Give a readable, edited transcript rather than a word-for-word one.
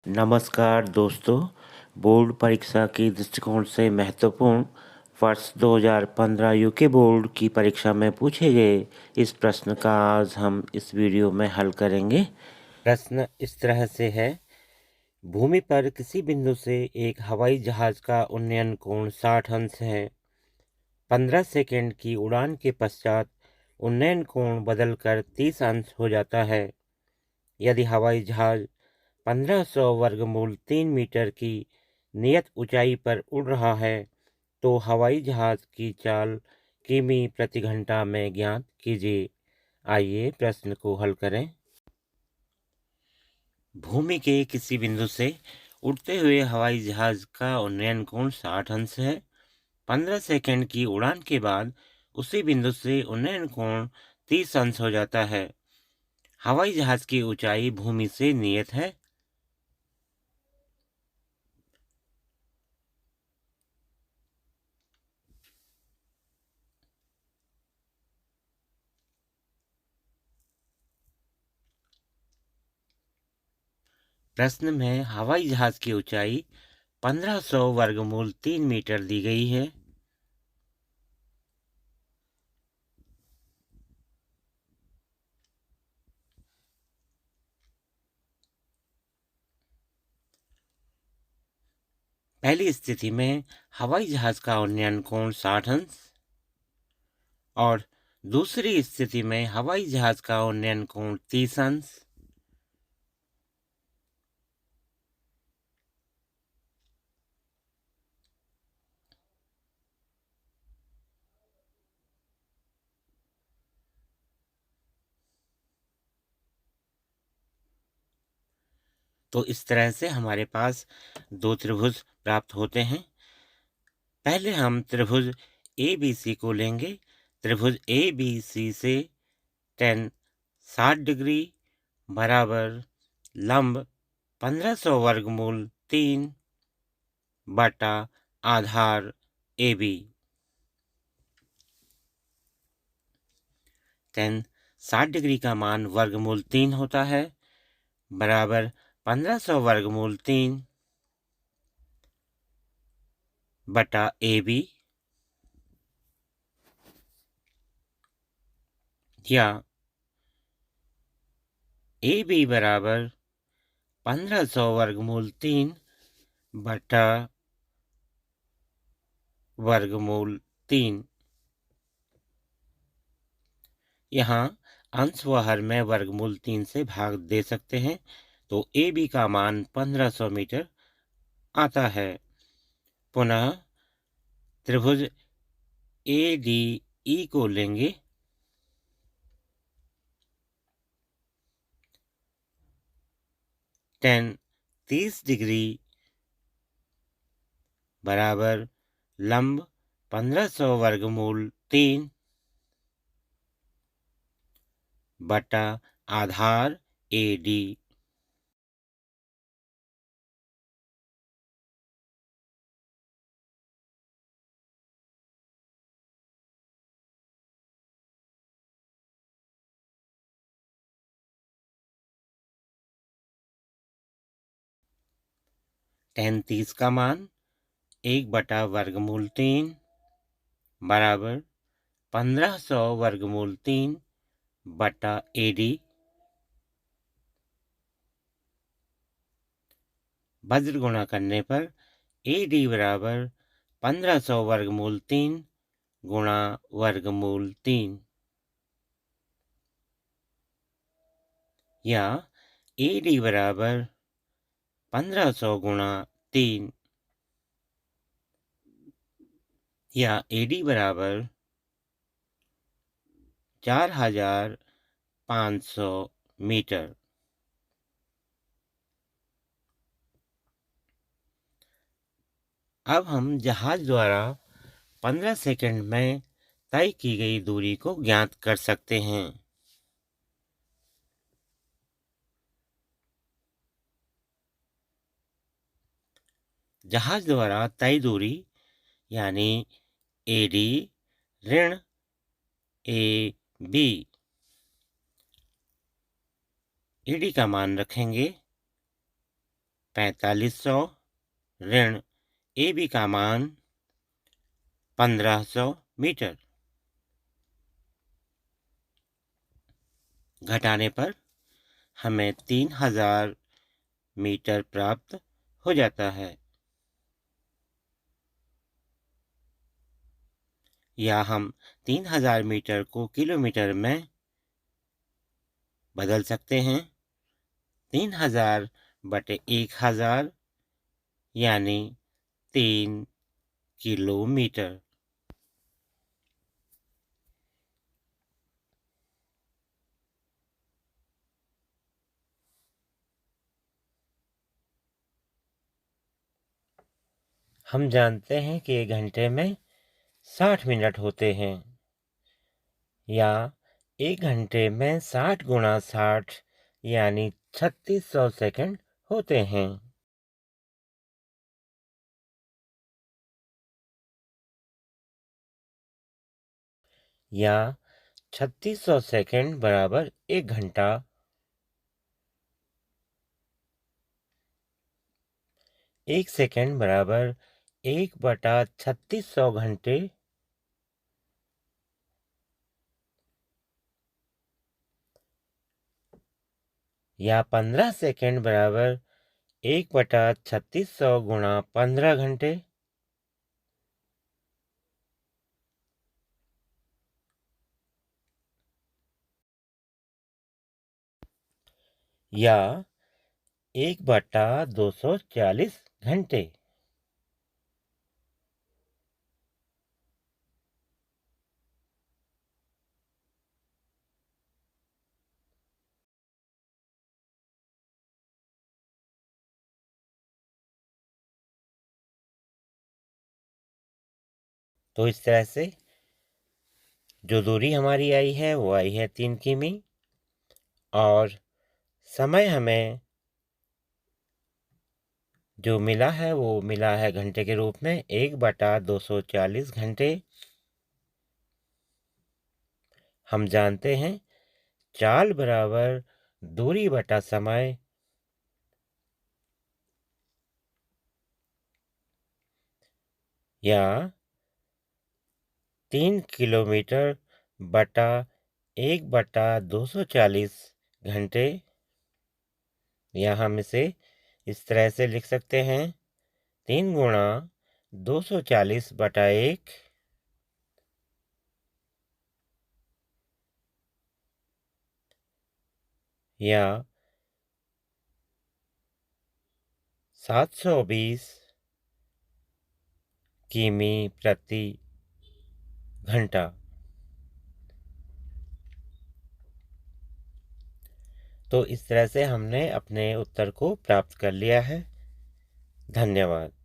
नमस्कार दोस्तों। बोर्ड परीक्षा की दृष्टिकोण से महत्वपूर्ण वर्ष 2015 यूके बोर्ड की परीक्षा में पूछे गए इस प्रश्न का आज हम इस वीडियो में हल करेंगे। प्रश्न इस तरह से है, भूमि पर किसी बिंदु से एक हवाई जहाज का उन्नयन कोण 60 अंश है। 15 सेकंड की उड़ान के पश्चात उन्नयन कोण बदलकर 30 अंश हो जाता है। यदि हवाई जहाज 1500 वर्गमूल 3 मीटर की नियत ऊंचाई पर उड़ रहा है तो हवाई जहाज की चाल किमी प्रति घंटा में ज्ञात कीजिए। आइए प्रश्न को हल करें। भूमि के किसी बिंदु से उड़ते हुए हवाई जहाज का उन्नयन कोण 60 अंश है। 15 सेकंड की उड़ान के बाद उसी बिंदु से उन्नयन कोण 30 अंश हो जाता है। हवाई जहाज की ऊंचाई भूमि से नियत है। प्रश्न में हवाई जहाज की ऊंचाई 1500 वर्गमूल 3 मीटर दी गई है। पहली स्थिति में हवाई जहाज का उन्नयन कोण 60 अंश और दूसरी स्थिति में हवाई जहाज का उन्नयन कोण 30 अंश। तो इस तरह से हमारे पास दो त्रिभुज प्राप्त होते हैं। पहले हम त्रिभुज ABC को लेंगे। त्रिभुज ABC से tan 60 डिग्री बराबर लंब 1500 वर्गमूल 3 बटा आधार AB। tan 60 डिग्री का मान वर्गमूल 3 होता है बराबर 1500 वर्गमूल 3 बटा AB या AB बराबर 1500 वर्गमूल 3 बटा वर्गमूल 3। यहाँ अंश व हर में वर्गमूल 3 से भाग दे सकते हैं तो AB का मान 1500 मीटर आता है। पुनः त्रिभुज ADE को लेंगे। tan 30 डिग्री बराबर लंब 1500 वर्गमूल 3 बटा आधार AD। tan 30 का मान 1 बटा वर्गमूल 3 बराबर 1500 वर्गमूल 3 बटा AD। वज्र गुणा करने पर AD बराबर 1500 वर्गमूल 3 गुणा वर्गमूल 3 या AD बराबर 1500 गुणा 3 या AD बराबर 4500 मीटर। अब हम जहाज द्वारा 15 सेकंड में तय की गई दूरी को ज्ञात कर सकते हैं। जहाज द्वारा तय दूरी यानी AD ऋण AB। AD का मान रखेंगे 4500 ऋण AB का मान 1500 मीटर। घटाने पर हमें 3000 मीटर प्राप्त हो जाता है। या हम 3000 मीटर को किलोमीटर में बदल सकते हैं। 3000 बटे 1000 यानी 3 किलोमीटर। हम जानते हैं कि 1 घंटे में 60 मिनट होते हैं। या 1 घंटे में 60 गुणा 60 यानी 3600 सेकंड होते हैं। या 3600 सेकंड बराबर 1 घंटा। 1 सेकंड बराबर 1/3600 घंटे। या 15 सेकंड बराबर 1/3600 गुणा 15 घंटे। या 1/240 घंटे। तो इस तरह से जो दूरी हमारी आई है वो आई है 3 किमी। और समय हमें जो मिला है वो मिला है घंटे के रूप में 1/240 घंटे। हम जानते हैं चाल बराबर दूरी बटा समय। या 3 किलोमीटर बटा 1/240 घंटे। या हम इसे इस तरह से लिख सकते हैं 3 गुणा 240/1। या 720 किमी प्रति घंटा। तो इस तरह से हमने अपने उत्तर को प्राप्त कर लिया है। धन्यवाद।